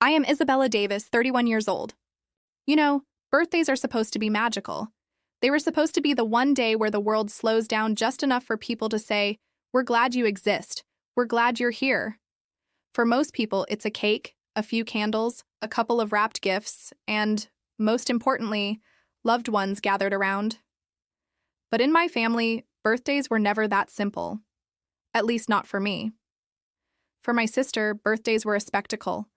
I am Isabella Davis, 31 years old. You know, birthdays are supposed to be magical. They were supposed to be the one day where the world slows down just enough for people to say, "We're glad you exist. We're glad you're here." For most people, it's a cake, a few candles, a couple of wrapped gifts, and, most importantly, loved ones gathered around. But in my family, birthdays were never that simple. At least not for me. For my sister, birthdays were a spectacle.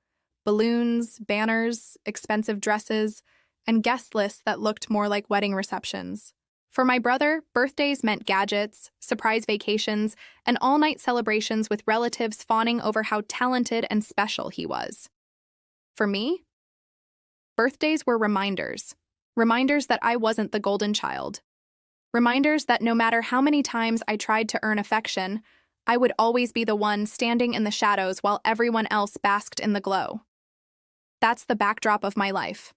Balloons, banners, expensive dresses, and guest lists that looked more like wedding receptions. For my brother, birthdays meant gadgets, surprise vacations, and all-night celebrations with relatives fawning over how talented and special he was. For me, birthdays were reminders. Reminders that I wasn't the golden child. Reminders that no matter how many times I tried to earn affection, I would always be the one standing in the shadows while everyone else basked in the glow. That's the backdrop of my life.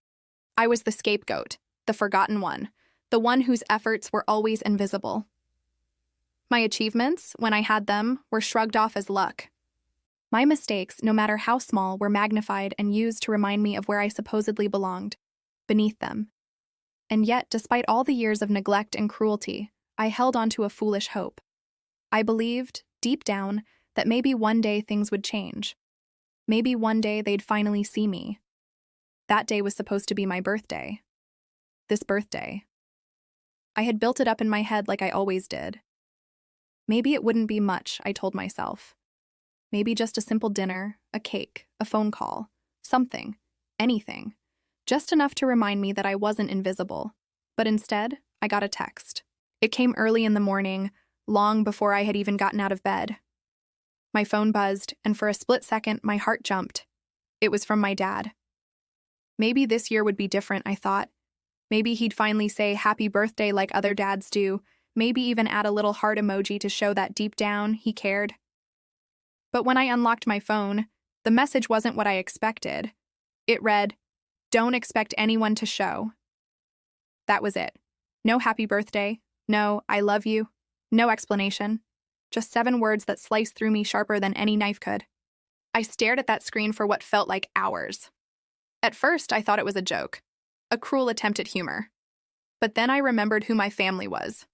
I was the scapegoat, the forgotten one, the one whose efforts were always invisible. My achievements, when I had them, were shrugged off as luck. My mistakes, no matter how small, were magnified and used to remind me of where I supposedly belonged, beneath them. And yet, despite all the years of neglect and cruelty, I held on to a foolish hope. I believed, deep down, that maybe one day things would change. Maybe one day they'd finally see me. That day was supposed to be my birthday. This birthday. I had built it up in my head like I always did. Maybe it wouldn't be much, I told myself. Maybe just a simple dinner, a cake, a phone call, something, anything. Just enough to remind me that I wasn't invisible. But instead, I got a text. It came early in the morning, long before I had even gotten out of bed. My phone buzzed, and for a split second, my heart jumped. It was from my dad. Maybe this year would be different, I thought. Maybe he'd finally say happy birthday like other dads do, maybe even add a little heart emoji to show that deep down he cared. But when I unlocked my phone, the message wasn't what I expected. It read, "Don't expect anyone to show." That was it. No happy birthday, no I love you, no explanation. Just 7 words that sliced through me sharper than any knife could. I stared at that screen for what felt like hours. At first, I thought it was a joke, a cruel attempt at humor. But then I remembered who my family was.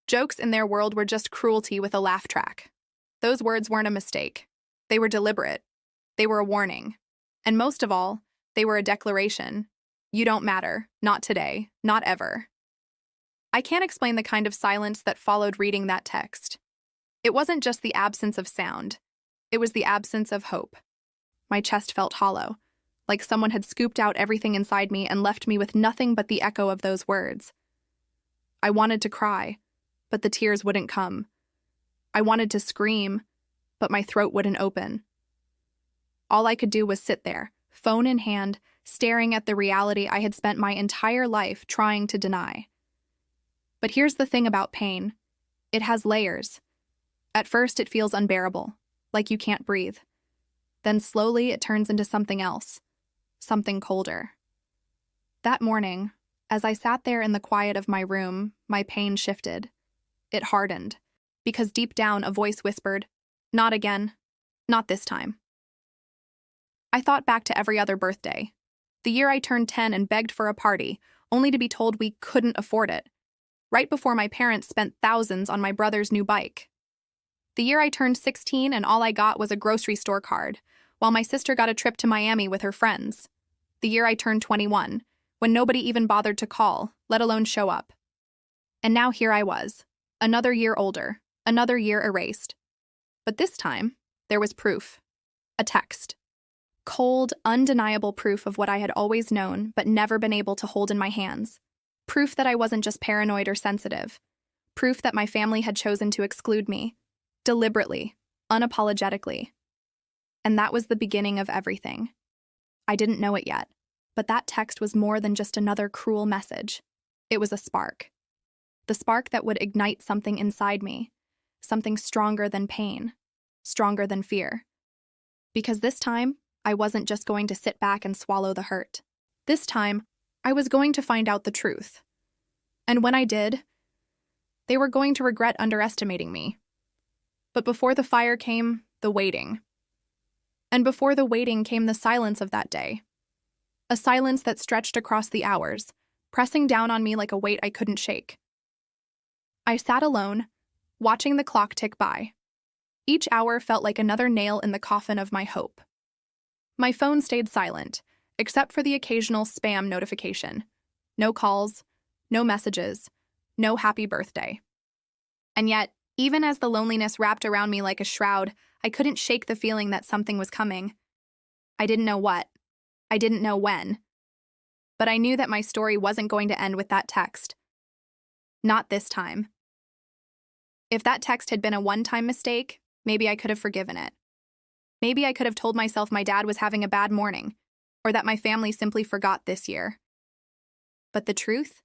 Jokes in their world were just cruelty with a laugh track. Those words weren't a mistake. They were deliberate. They were a warning. And most of all, they were a declaration. You don't matter. Not today. Not ever. I can't explain the kind of silence that followed reading that text. It wasn't just the absence of sound. It was the absence of hope. My chest felt hollow, like someone had scooped out everything inside me and left me with nothing but the echo of those words. I wanted to cry, but the tears wouldn't come. I wanted to scream, but my throat wouldn't open. All I could do was sit there, phone in hand, staring at the reality I had spent my entire life trying to deny. But here's the thing about pain. It has layers. At first, it feels unbearable, like you can't breathe. Then slowly, it turns into something else, something colder. That morning, as I sat there in the quiet of my room, my pain shifted. It hardened, because deep down a voice whispered, "Not again. Not this time." I thought back to every other birthday. The year I turned 10 and begged for a party, only to be told we couldn't afford it. Right before my parents spent thousands on my brother's new bike. The year I turned 16 and all I got was a grocery store card, while my sister got a trip to Miami with her friends. The year I turned 21, when nobody even bothered to call, let alone show up. And now here I was, another year older, another year erased. But this time, there was proof. A text. Cold, undeniable proof of what I had always known but never been able to hold in my hands. Proof that I wasn't just paranoid or sensitive. Proof that my family had chosen to exclude me. Deliberately, unapologetically. And that was the beginning of everything. I didn't know it yet, but that text was more than just another cruel message. It was a spark. The spark that would ignite something inside me, something stronger than pain, stronger than fear. Because this time, I wasn't just going to sit back and swallow the hurt. This time, I was going to find out the truth. And when I did, they were going to regret underestimating me. But before the fire came, the waiting. And before the waiting came the silence of that day. A silence that stretched across the hours, pressing down on me like a weight I couldn't shake. I sat alone, watching the clock tick by. Each hour felt like another nail in the coffin of my hope. My phone stayed silent, except for the occasional spam notification. No calls, no messages, no happy birthday. And yet, even as the loneliness wrapped around me like a shroud, I couldn't shake the feeling that something was coming. I didn't know what. I didn't know when. But I knew that my story wasn't going to end with that text. Not this time. If that text had been a one-time mistake, maybe I could have forgiven it. Maybe I could have told myself my dad was having a bad morning, or that my family simply forgot this year. But the truth?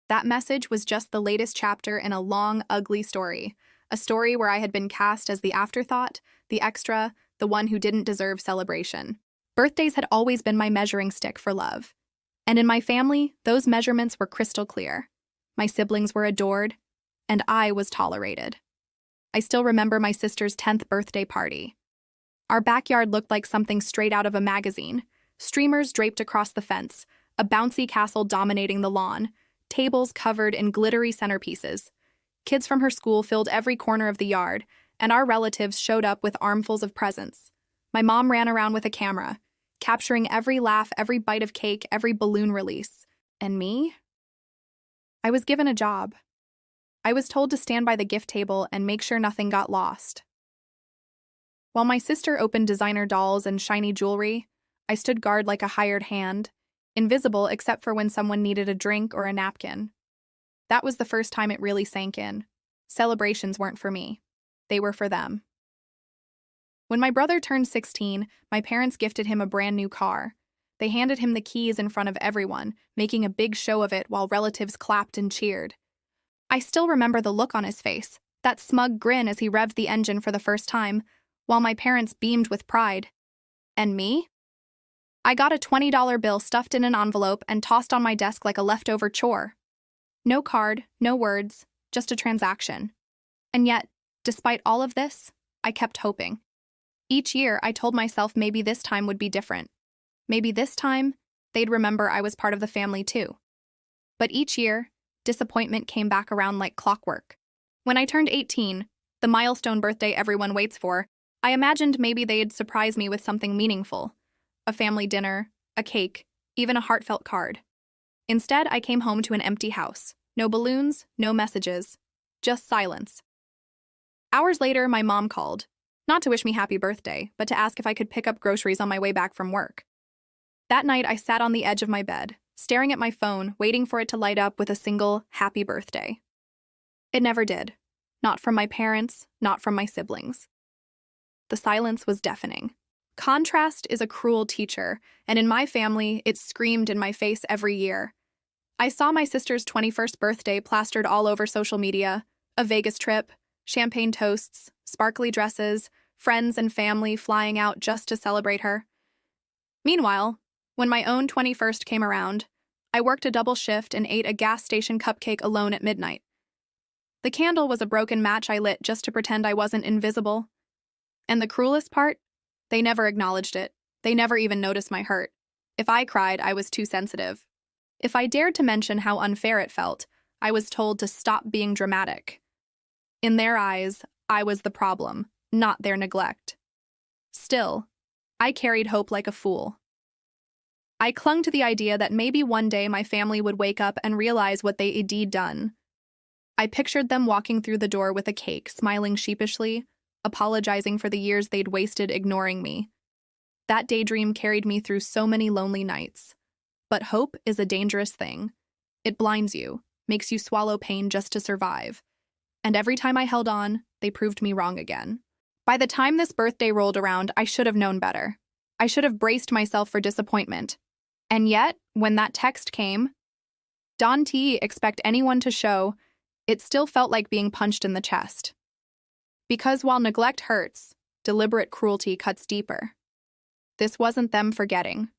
That message was just the latest chapter in a long, ugly story. A story where I had been cast as the afterthought, the extra, the one who didn't deserve celebration. Birthdays had always been my measuring stick for love. And in my family, those measurements were crystal clear. My siblings were adored, and I was tolerated. I still remember my sister's 10th birthday party. Our backyard looked like something straight out of a magazine. Streamers draped across the fence, a bouncy castle dominating the lawn, tables covered in glittery centerpieces. Kids from her school filled every corner of the yard, and our relatives showed up with armfuls of presents. My mom ran around with a camera, capturing every laugh, every bite of cake, every balloon release. And me? I was given a job. I was told to stand by the gift table and make sure nothing got lost. While my sister opened designer dolls and shiny jewelry, I stood guard like a hired hand, invisible except for when someone needed a drink or a napkin. That was the first time it really sank in. Celebrations weren't for me. They were for them. When my brother turned 16, my parents gifted him a brand new car. They handed him the keys in front of everyone, making a big show of it while relatives clapped and cheered. I still remember the look on his face, that smug grin as he revved the engine for the first time, while my parents beamed with pride. And me? I got a $20 bill stuffed in an envelope and tossed on my desk like a leftover chore. No card, no words, just a transaction. And yet, despite all of this, I kept hoping. Each year, I told myself maybe this time would be different. Maybe this time, they'd remember I was part of the family too. But each year, disappointment came back around like clockwork. When I turned 18, the milestone birthday everyone waits for, I imagined maybe they'd surprise me with something meaningful. A family dinner, a cake, even a heartfelt card. Instead, I came home to an empty house. No balloons, no messages, just silence. Hours later, my mom called, not to wish me happy birthday, but to ask if I could pick up groceries on my way back from work. That night, I sat on the edge of my bed, staring at my phone, waiting for it to light up with a single happy birthday. It never did. Not from my parents, not from my siblings. The silence was deafening. Contrast is a cruel teacher, and in my family, it screamed in my face every year. I saw my sister's 21st birthday plastered all over social media, a Vegas trip, champagne toasts, sparkly dresses, friends and family flying out just to celebrate her. Meanwhile, when my own 21st came around, I worked a double shift and ate a gas station cupcake alone at midnight. The candle was a broken match I lit just to pretend I wasn't invisible. And the cruelest part? They never acknowledged it. They never even noticed my hurt. If I cried, I was too sensitive. If I dared to mention how unfair it felt, I was told to stop being dramatic. In their eyes, I was the problem, not their neglect. Still, I carried hope like a fool. I clung to the idea that maybe one day my family would wake up and realize what they'd indeed done. I pictured them walking through the door with a cake, smiling sheepishly, apologizing for the years they'd wasted ignoring me. That daydream carried me through so many lonely nights. But hope is a dangerous thing. It blinds you, makes you swallow pain just to survive. And every time I held on, they proved me wrong again. By the time this birthday rolled around, I should have known better. I should have braced myself for disappointment. And yet, when that text came, "Don't expect anyone to show," it still felt like being punched in the chest. Because while neglect hurts, deliberate cruelty cuts deeper. This wasn't them forgetting.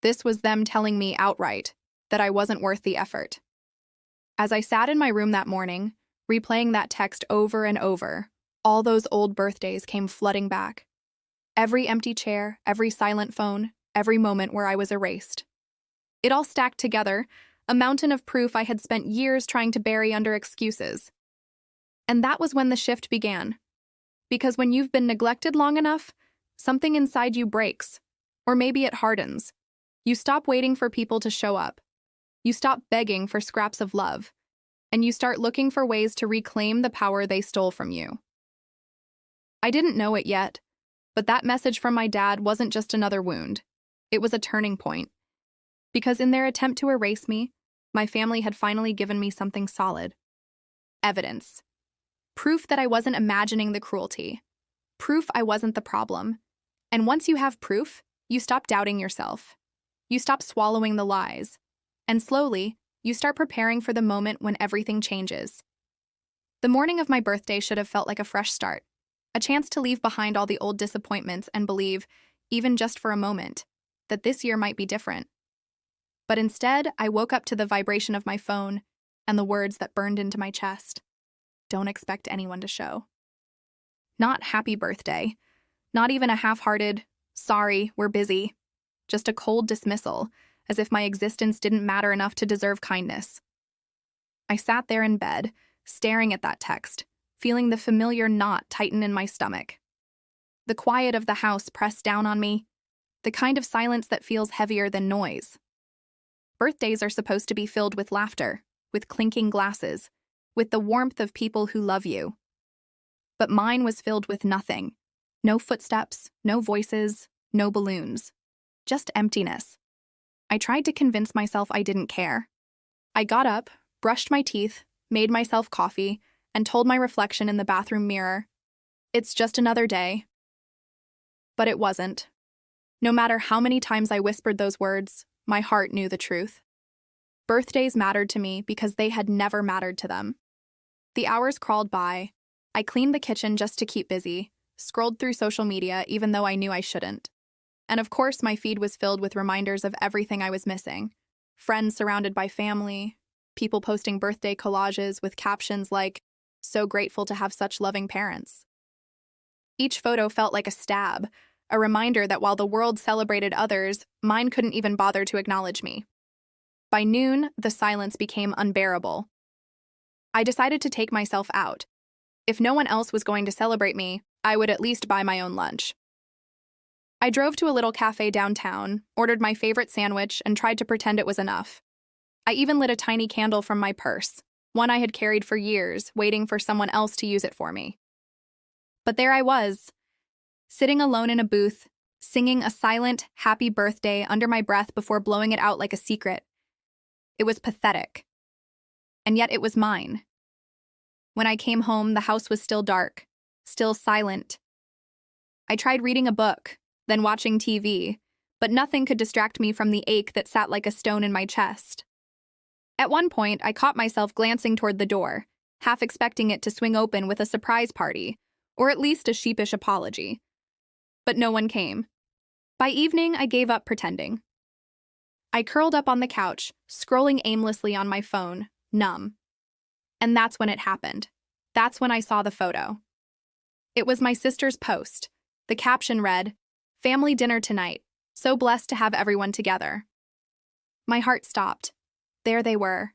This was them telling me outright that I wasn't worth the effort. As I sat in my room that morning, replaying that text over and over, all those old birthdays came flooding back. Every empty chair, every silent phone, every moment where I was erased. It all stacked together, a mountain of proof I had spent years trying to bury under excuses. And that was when the shift began. Because when you've been neglected long enough, something inside you breaks. Or maybe it hardens. You stop waiting for people to show up. You stop begging for scraps of love. And you start looking for ways to reclaim the power they stole from you. I didn't know it yet, but that message from my dad wasn't just another wound. It was a turning point. Because in their attempt to erase me, my family had finally given me something solid. Evidence. Proof that I wasn't imagining the cruelty. Proof I wasn't the problem. And once you have proof, you stop doubting yourself. You stop swallowing the lies. And slowly, you start preparing for the moment when everything changes. The morning of my birthday should have felt like a fresh start. A chance to leave behind all the old disappointments and believe, even just for a moment, that this year might be different. But instead, I woke up to the vibration of my phone and the words that burned into my chest. Don't expect anyone to show. Not happy birthday. Not even a half-hearted, sorry, we're busy. Just a cold dismissal, as if my existence didn't matter enough to deserve kindness. I sat there in bed, staring at that text, feeling the familiar knot tighten in my stomach. The quiet of the house pressed down on me, the kind of silence that feels heavier than noise. Birthdays are supposed to be filled with laughter, with clinking glasses, with the warmth of people who love you. But mine was filled with nothing. No footsteps, no voices, no balloons. Just emptiness. I tried to convince myself I didn't care. I got up, brushed my teeth, made myself coffee, and told my reflection in the bathroom mirror, "It's just another day." But it wasn't. No matter how many times I whispered those words, my heart knew the truth. Birthdays mattered to me because they had never mattered to them. The hours crawled by. I cleaned the kitchen just to keep busy, scrolled through social media even though I knew I shouldn't. And of course, my feed was filled with reminders of everything I was missing. Friends surrounded by family, people posting birthday collages with captions like, "So grateful to have such loving parents." Each photo felt like a stab, a reminder that while the world celebrated others, mine couldn't even bother to acknowledge me. By noon, the silence became unbearable. I decided to take myself out. If no one else was going to celebrate me, I would at least buy my own lunch. I drove to a little cafe downtown, ordered my favorite sandwich, and tried to pretend it was enough. I even lit a tiny candle from my purse, one I had carried for years, waiting for someone else to use it for me. But there I was, sitting alone in a booth, singing a silent, happy birthday under my breath before blowing it out like a secret. It was pathetic. And yet it was mine. When I came home, the house was still dark, still silent. I tried reading a book, then watching TV, but nothing could distract me from the ache that sat like a stone in my chest. At one point, I caught myself glancing toward the door, half expecting it to swing open with a surprise party, or at least a sheepish apology. But no one came. By evening, I gave up pretending. I curled up on the couch, scrolling aimlessly on my phone, numb. And that's when it happened. That's when I saw the photo. It was my sister's post. The caption read, "Family dinner tonight. So blessed to have everyone together." My heart stopped. There they were.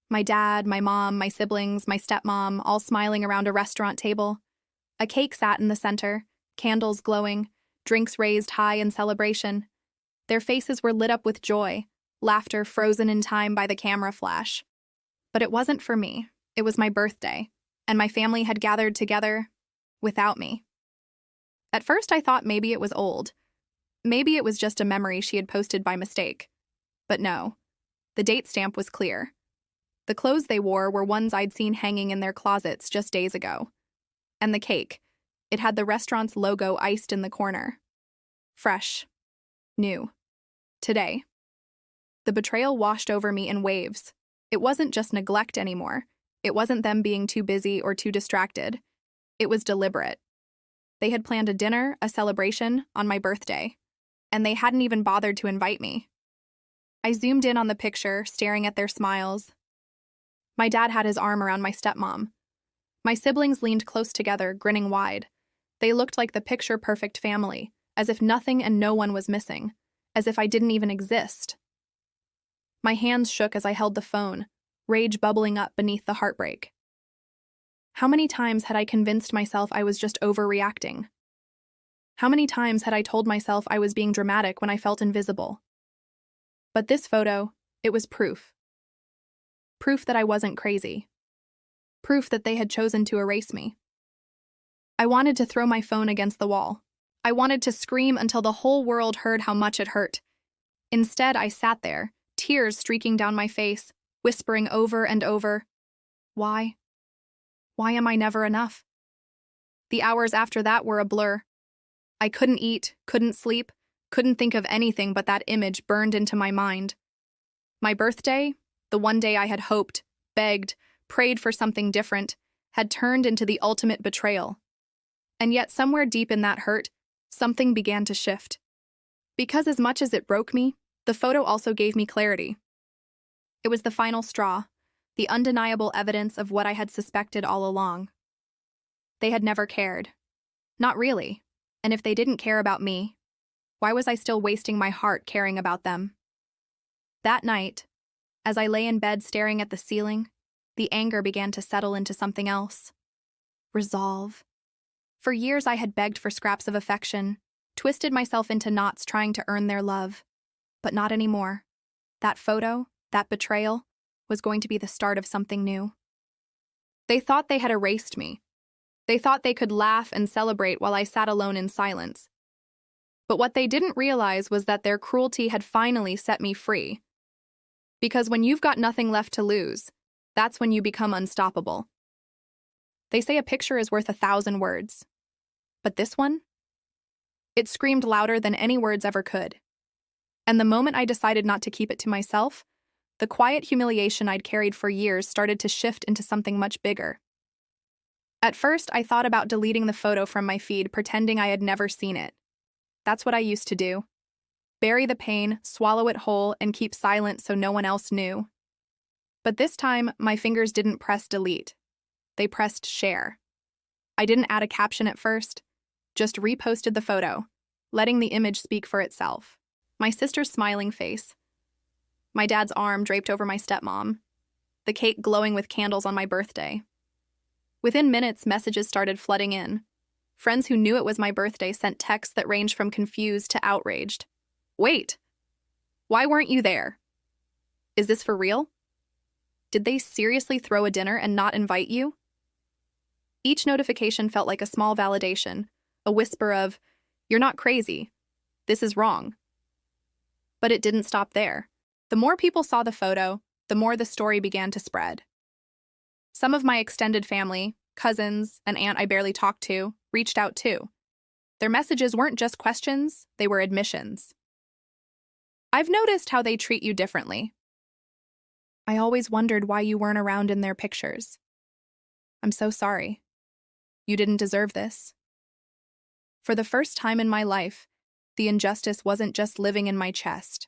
My dad, my mom, my siblings, my stepmom, all smiling around a restaurant table. A cake sat in the center, candles glowing, drinks raised high in celebration. Their faces were lit up with joy, laughter frozen in time by the camera flash. But it wasn't for me. It was my birthday, and my family had gathered together without me. At first, I thought maybe it was old. Maybe it was just a memory she had posted by mistake. But no. The date stamp was clear. The clothes they wore were ones I'd seen hanging in their closets just days ago. And the cake. It had the restaurant's logo iced in the corner. Fresh. New. Today. The betrayal washed over me in waves. It wasn't just neglect anymore. It wasn't them being too busy or too distracted. It was deliberate. They had planned a dinner, a celebration, on my birthday. And they hadn't even bothered to invite me. I zoomed in on the picture, staring at their smiles. My dad had his arm around my stepmom. My siblings leaned close together, grinning wide. They looked like the picture-perfect family, as if nothing and no one was missing, as if I didn't even exist. My hands shook as I held the phone, rage bubbling up beneath the heartbreak. How many times had I convinced myself I was just overreacting? How many times had I told myself I was being dramatic when I felt invisible? But this photo, it was proof. Proof that I wasn't crazy. Proof that they had chosen to erase me. I wanted to throw my phone against the wall. I wanted to scream until the whole world heard how much it hurt. Instead, I sat there, tears streaking down my face, whispering over and over, "Why? Why am I never enough?" The hours after that were a blur. I couldn't eat, couldn't sleep, couldn't think of anything but that image burned into my mind. My birthday, the one day I had hoped, begged, prayed for something different, had turned into the ultimate betrayal. And yet somewhere deep in that hurt, something began to shift. Because as much as it broke me, the photo also gave me clarity. It was the final straw, the undeniable evidence of what I had suspected all along. They had never cared. Not really. And if they didn't care about me, why was I still wasting my heart caring about them? That night, as I lay in bed staring at the ceiling, the anger began to settle into something else. Resolve. For years I had begged for scraps of affection, twisted myself into knots trying to earn their love. But not anymore. That photo, that betrayal, was going to be the start of something new. They thought they had erased me. They thought they could laugh and celebrate while I sat alone in silence. But what they didn't realize was that their cruelty had finally set me free. Because when you've got nothing left to lose, that's when you become unstoppable. They say a picture is worth 1,000 words. But this one? It screamed louder than any words ever could. And the moment I decided not to keep it to myself, the quiet humiliation I'd carried for years started to shift into something much bigger. At first, I thought about deleting the photo from my feed, pretending I had never seen it. That's what I used to do. Bury the pain, swallow it whole, and keep silent so no one else knew. But this time, my fingers didn't press delete. They pressed share. I didn't add a caption at first, just reposted the photo, letting the image speak for itself. My sister's smiling face, my dad's arm draped over my stepmom, the cake glowing with candles on my birthday. Within minutes, messages started flooding in. Friends who knew it was my birthday sent texts that ranged from confused to outraged. Wait, why weren't you there? Is this for real? Did they seriously throw a dinner and not invite you? Each notification felt like a small validation, a whisper of, "You're not crazy. This is wrong." But it didn't stop there. The more people saw the photo, the more the story began to spread. Some of my extended family, cousins, an aunt I barely talked to, reached out too. Their messages weren't just questions, they were admissions. "I've noticed how they treat you differently. I always wondered why you weren't around in their pictures. I'm so sorry. You didn't deserve this." For the first time in my life, the injustice wasn't just living in my chest.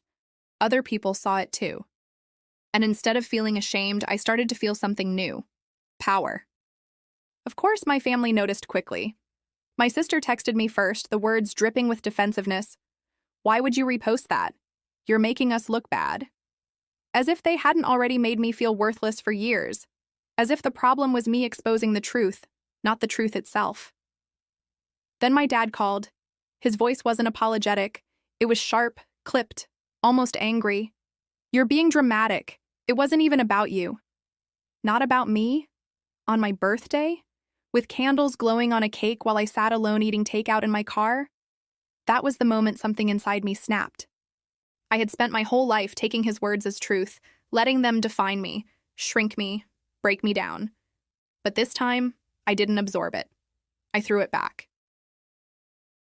Other people saw it too. And instead of feeling ashamed, I started to feel something new. Power. Of course, my family noticed quickly. My sister texted me first, the words dripping with defensiveness. "Why would you repost that? You're making us look bad." As if they hadn't already made me feel worthless for years. As if the problem was me exposing the truth, not the truth itself. Then my dad called. His voice wasn't apologetic. It was sharp, clipped, almost angry. "You're being dramatic. It wasn't even about you." Not about me? On my birthday? With candles glowing on a cake while I sat alone eating takeout in my car? That was the moment something inside me snapped. I had spent my whole life taking his words as truth, letting them define me, shrink me, break me down. But this time, I didn't absorb it. I threw it back.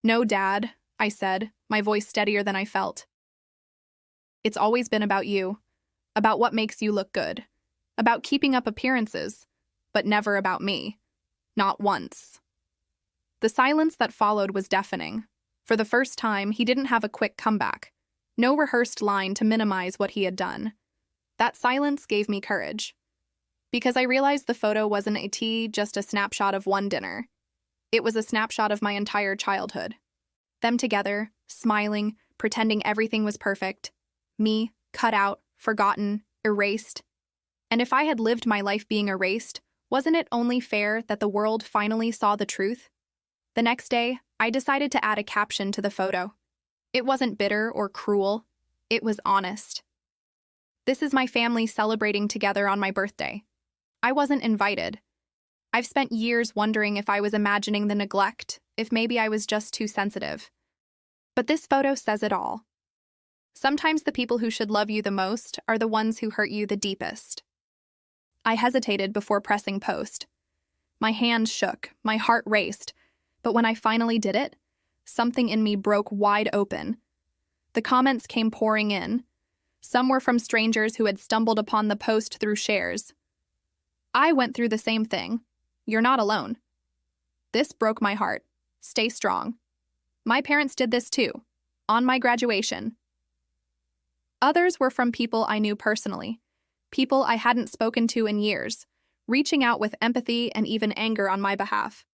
"No, Dad," I said, my voice steadier than I felt. "It's always been about you, about what makes you look good, about keeping up appearances, but never about me. Not once." The silence that followed was deafening. For the first time, he didn't have a quick comeback. No rehearsed line to minimize what he had done. That silence gave me courage. Because I realized the photo wasn't just a snapshot of one dinner. It was a snapshot of my entire childhood. Them together, smiling, pretending everything was perfect. Me, cut out, forgotten, erased. And if I had lived my life being erased, wasn't it only fair that the world finally saw the truth? The next day, I decided to add a caption to the photo. It wasn't bitter or cruel. It was honest. This is my family celebrating together on my birthday. I wasn't invited. I've spent years wondering if I was imagining the neglect, if maybe I was just too sensitive. But this photo says it all. Sometimes the people who should love you the most are the ones who hurt you the deepest. I hesitated before pressing post. My hands shook, my heart raced, but when I finally did it, something in me broke wide open. The comments came pouring in. Some were from strangers who had stumbled upon the post through shares. I went through the same thing. You're not alone. This broke my heart. Stay strong. My parents did this too, on my graduation. Others were from people I knew personally, people I hadn't spoken to in years, reaching out with empathy and even anger on my behalf.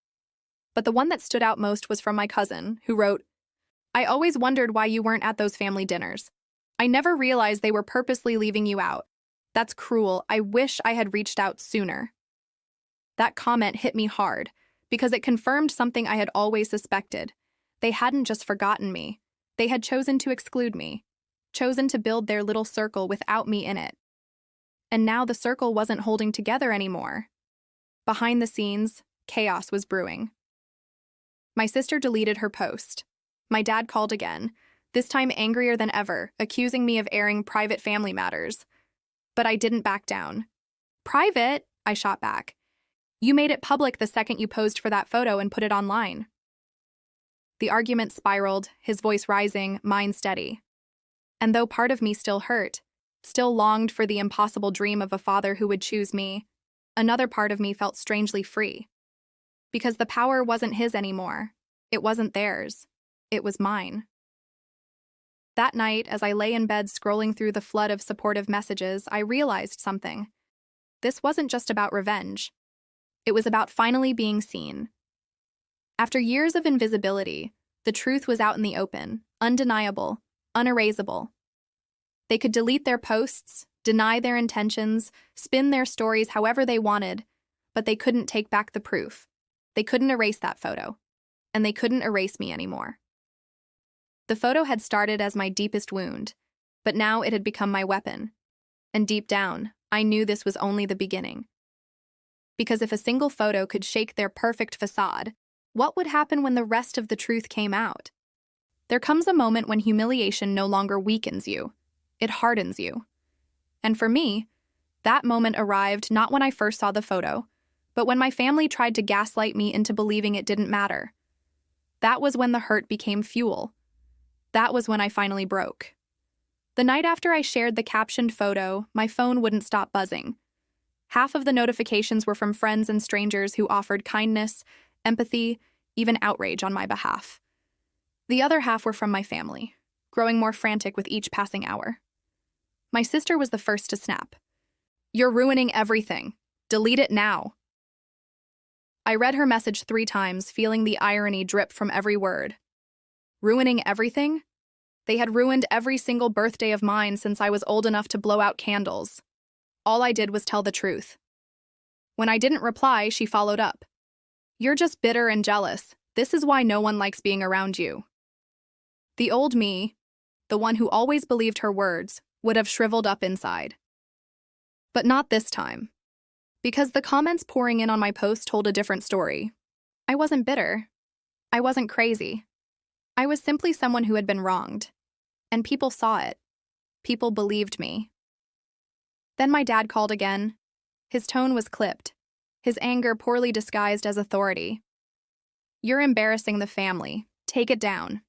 But the one that stood out most was from my cousin, who wrote, "I always wondered why you weren't at those family dinners. I never realized they were purposely leaving you out. That's cruel. I wish I had reached out sooner." That comment hit me hard, because it confirmed something I had always suspected. They hadn't just forgotten me. They had chosen to exclude me, chosen to build their little circle without me in it. And now the circle wasn't holding together anymore. Behind the scenes, chaos was brewing. My sister deleted her post. My dad called again, this time angrier than ever, accusing me of airing private family matters. But I didn't back down. "Private?" I shot back. "You made it public the second you posed for that photo and put it online." The argument spiraled, his voice rising, mine steady. And though part of me still hurt, still longed for the impossible dream of a father who would choose me, another part of me felt strangely free. Because the power wasn't his anymore. It wasn't theirs. It was mine. That night, as I lay in bed scrolling through the flood of supportive messages, I realized something. This wasn't just about revenge. It was about finally being seen. After years of invisibility, the truth was out in the open, undeniable, unerasable. They could delete their posts, deny their intentions, spin their stories however they wanted, but they couldn't take back the proof. They couldn't erase that photo, and they couldn't erase me anymore. The photo had started as my deepest wound, but now it had become my weapon. And deep down, I knew this was only the beginning. Because if a single photo could shake their perfect facade, what would happen when the rest of the truth came out? There comes a moment when humiliation no longer weakens you. It hardens you. And for me, that moment arrived not when I first saw the photo, but when my family tried to gaslight me into believing it didn't matter. That was when the hurt became fuel. That was when I finally broke. The night after I shared the captioned photo, my phone wouldn't stop buzzing. Half of the notifications were from friends and strangers who offered kindness, empathy, even outrage on my behalf. The other half were from my family, growing more frantic with each passing hour. My sister was the first to snap. "You're ruining everything. Delete it now." I read her message 3 times, feeling the irony drip from every word. Ruining everything? They had ruined every single birthday of mine since I was old enough to blow out candles. All I did was tell the truth. When I didn't reply, she followed up. "You're just bitter and jealous. This is why no one likes being around you." The old me, the one who always believed her words, would have shriveled up inside. But not this time. Because the comments pouring in on my post told a different story. I wasn't bitter. I wasn't crazy. I was simply someone who had been wronged. And people saw it. People believed me. Then my dad called again. His tone was clipped, his anger poorly disguised as authority. "You're embarrassing the family. Take it down."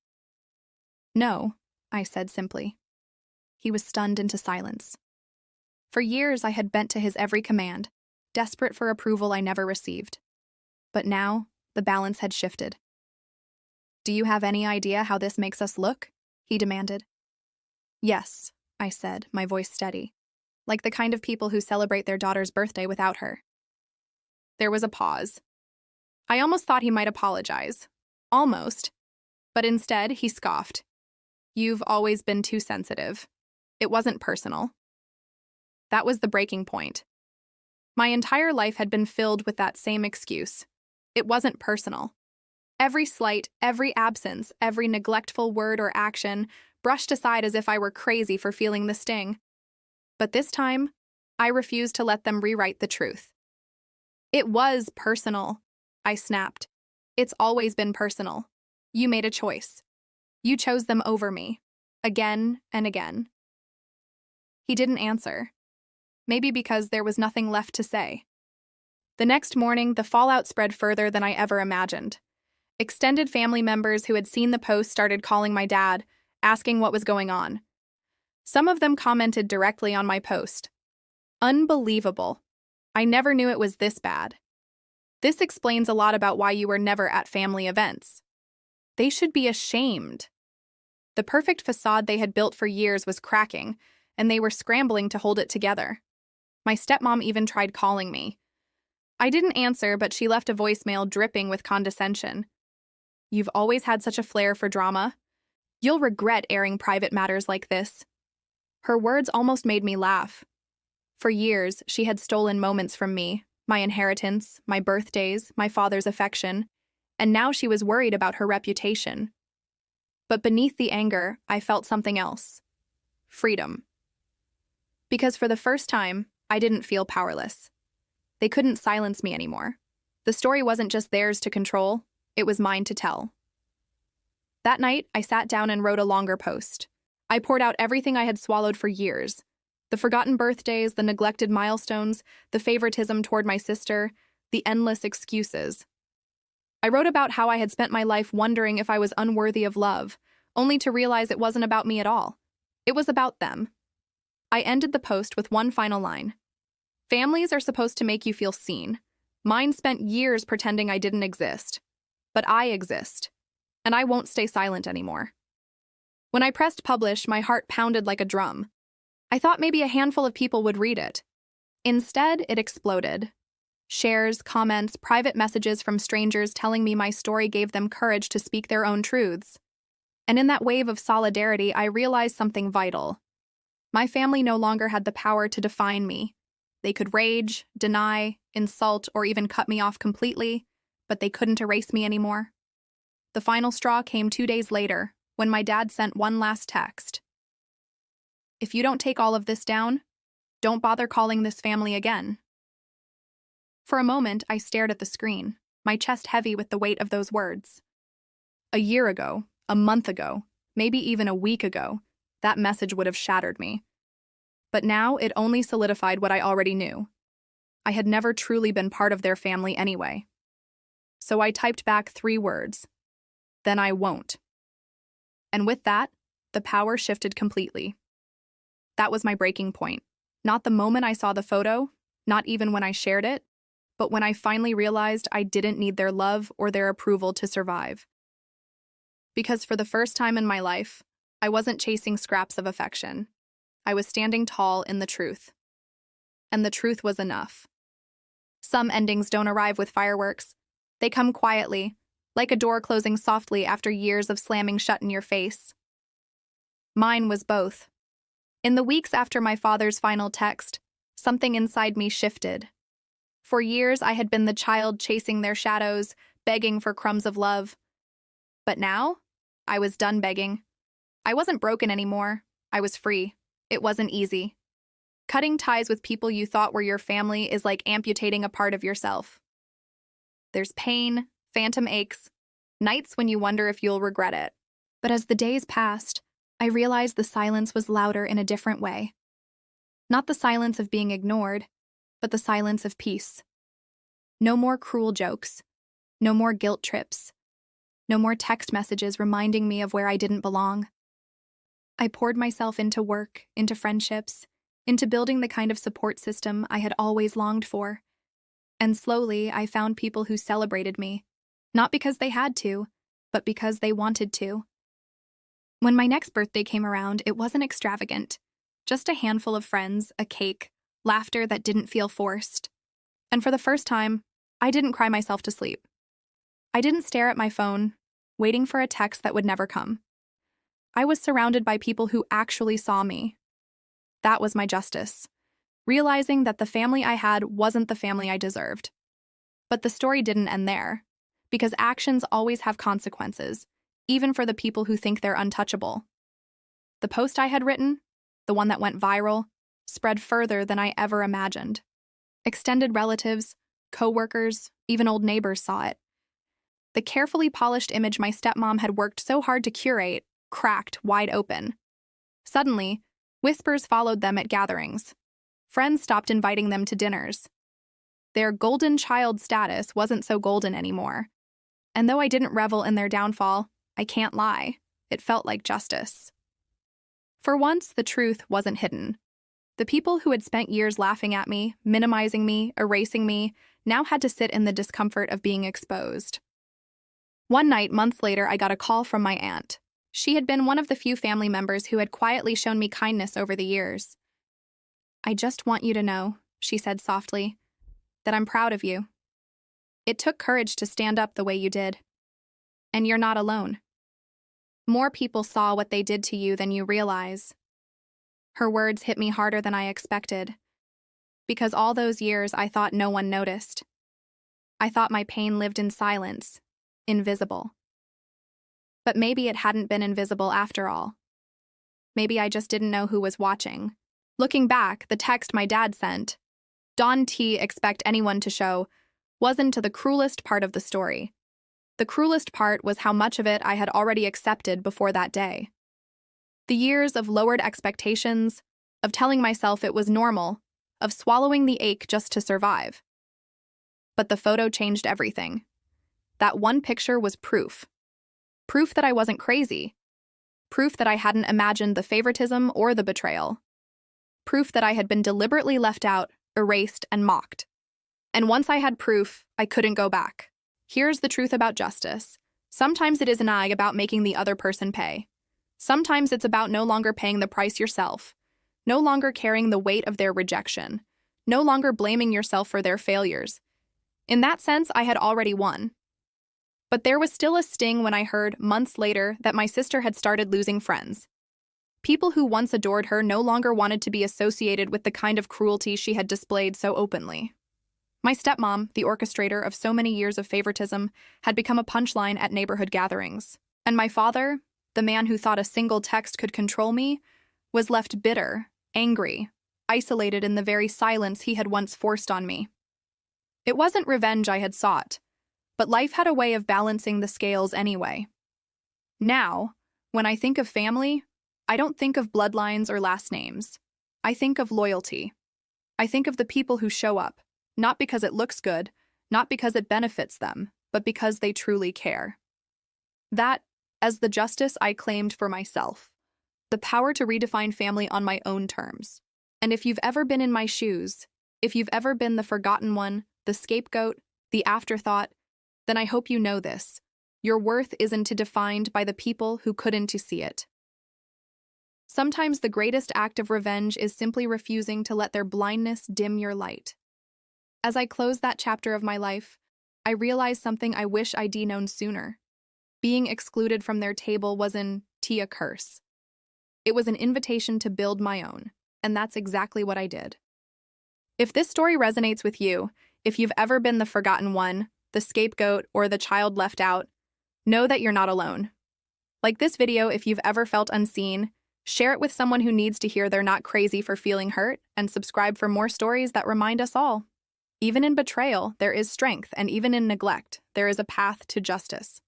"No," I said simply. He was stunned into silence. For years, I had bent to his every command, desperate for approval I never received. But now, the balance had shifted. "Do you have any idea how this makes us look?" he demanded. "Yes," I said, my voice steady, like the kind of people who celebrate their daughter's birthday without her. There was a pause. I almost thought he might apologize. Almost. But instead, he scoffed. "You've always been too sensitive. It wasn't personal." That was the breaking point. My entire life had been filled with that same excuse. It wasn't personal. Every slight, every absence, every neglectful word or action brushed aside as if I were crazy for feeling the sting. But this time, I refused to let them rewrite the truth. "It was personal," I snapped. "It's always been personal. You made a choice. You chose them over me. Again and again." He didn't answer. Maybe because there was nothing left to say. The next morning, the fallout spread further than I ever imagined. Extended family members who had seen the post started calling my dad, asking what was going on. Some of them commented directly on my post. "Unbelievable. I never knew it was this bad. This explains a lot about why you were never at family events. They should be ashamed." The perfect facade they had built for years was cracking, and they were scrambling to hold it together. My stepmom even tried calling me. I didn't answer, but she left a voicemail dripping with condescension. "You've always had such a flair for drama. You'll regret airing private matters like this." Her words almost made me laugh. For years, she had stolen moments from me, my inheritance, my birthdays, my father's affection, and now she was worried about her reputation. But beneath the anger, I felt something else. Freedom. Because for the first time, I didn't feel powerless. They couldn't silence me anymore. The story wasn't just theirs to control, it was mine to tell. That night, I sat down and wrote a longer post. I poured out everything I had swallowed for years. The forgotten birthdays, the neglected milestones, the favoritism toward my sister, the endless excuses. I wrote about how I had spent my life wondering if I was unworthy of love, only to realize it wasn't about me at all. It was about them. I ended the post with one final line. "Families are supposed to make you feel seen. Mine spent years pretending I didn't exist. But I exist. And I won't stay silent anymore." When I pressed publish, my heart pounded like a drum. I thought maybe a handful of people would read it. Instead, it exploded. Shares, comments, private messages from strangers telling me my story gave them courage to speak their own truths. And in that wave of solidarity, I realized something vital. My family no longer had the power to define me. They could rage, deny, insult, or even cut me off completely, but they couldn't erase me anymore. The final straw came 2 days later, when my dad sent one last text. "If you don't take all of this down, don't bother calling this family again." For a moment, I stared at the screen, my chest heavy with the weight of those words. A year ago, a month ago, maybe even a week ago, that message would have shattered me. But now it only solidified what I already knew. I had never truly been part of their family anyway. So I typed back 3 words. "Then I won't." And with that, the power shifted completely. That was my breaking point. Not the moment I saw the photo, not even when I shared it, but when I finally realized I didn't need their love or their approval to survive. Because for the first time in my life, I wasn't chasing scraps of affection. I was standing tall in the truth. And the truth was enough. Some endings don't arrive with fireworks. They come quietly, like a door closing softly after years of slamming shut in your face. Mine was both. In the weeks after my father's final text, something inside me shifted. For years, I had been the child chasing their shadows, begging for crumbs of love. But now, I was done begging. I wasn't broken anymore. I was free. It wasn't easy. Cutting ties with people you thought were your family is like amputating a part of yourself. There's pain, phantom aches, nights when you wonder if you'll regret it. But as the days passed, I realized the silence was louder in a different way. Not the silence of being ignored, but the silence of peace. No more cruel jokes. No more guilt trips. No more text messages reminding me of where I didn't belong. I poured myself into work, into friendships, into building the kind of support system I had always longed for. And slowly, I found people who celebrated me, not because they had to, but because they wanted to. When my next birthday came around, it wasn't extravagant. Just a handful of friends, a cake, laughter that didn't feel forced. And for the first time, I didn't cry myself to sleep. I didn't stare at my phone, waiting for a text that would never come. I was surrounded by people who actually saw me. That was my justice, realizing that the family I had wasn't the family I deserved. But the story didn't end there, because actions always have consequences, even for the people who think they're untouchable. The post I had written, the one that went viral, spread further than I ever imagined. Extended relatives, co-workers, even old neighbors saw it. The carefully polished image my stepmom had worked so hard to curate cracked wide open. Suddenly, whispers followed them at gatherings. Friends stopped inviting them to dinners. Their golden child status wasn't so golden anymore. And though I didn't revel in their downfall, I can't lie, it felt like justice. For once, the truth wasn't hidden. The people who had spent years laughing at me, minimizing me, erasing me, now had to sit in the discomfort of being exposed. One night, months later, I got a call from my aunt. She had been one of the few family members who had quietly shown me kindness over the years. "I just want you to know," she said softly, "that I'm proud of you. It took courage to stand up the way you did. And you're not alone. More people saw what they did to you than you realize." Her words hit me harder than I expected, because all those years I thought no one noticed. I thought my pain lived in silence, invisible. But maybe it hadn't been invisible after all. Maybe I just didn't know who was watching. Looking back, the text my dad sent, "Don't expect anyone to show," wasn't the cruelest part of the story. The cruelest part was how much of it I had already accepted before that day. The years of lowered expectations, of telling myself it was normal, of swallowing the ache just to survive. But the photo changed everything. That one picture was proof. Proof that I wasn't crazy. Proof that I hadn't imagined the favoritism or the betrayal. Proof that I had been deliberately left out, erased, and mocked. And once I had proof, I couldn't go back. Here's the truth about justice. Sometimes it isn't about making the other person pay. Sometimes it's about no longer paying the price yourself, no longer carrying the weight of their rejection, no longer blaming yourself for their failures. In that sense, I had already won. But there was still a sting when I heard, months later, that my sister had started losing friends. People who once adored her no longer wanted to be associated with the kind of cruelty she had displayed so openly. My stepmom, the orchestrator of so many years of favoritism, had become a punchline at neighborhood gatherings. And my father, the man who thought a single text could control me, was left bitter, angry, isolated in the very silence he had once forced on me. It wasn't revenge I had sought, but life had a way of balancing the scales anyway. Now, when I think of family, I don't think of bloodlines or last names. I think of loyalty. I think of the people who show up, not because it looks good, not because it benefits them, but because they truly care. That, as the justice I claimed for myself, the power to redefine family on my own terms. And if you've ever been in my shoes, if you've ever been the forgotten one, the scapegoat, the afterthought, then I hope you know this. Your worth isn't defined by the people who couldn't see it. Sometimes the greatest act of revenge is simply refusing to let their blindness dim your light. As I close that chapter of my life, I realized something I wish I'd known sooner. Being excluded from their table wasn't a curse. It was an invitation to build my own, and that's exactly what I did. If this story resonates with you, if you've ever been the forgotten one, the scapegoat, or the child left out, know that you're not alone. Like this video, if you've ever felt unseen, share it with someone who needs to hear they're not crazy for feeling hurt, and subscribe for more stories that remind us all. Even in betrayal, there is strength, and even in neglect, there is a path to justice.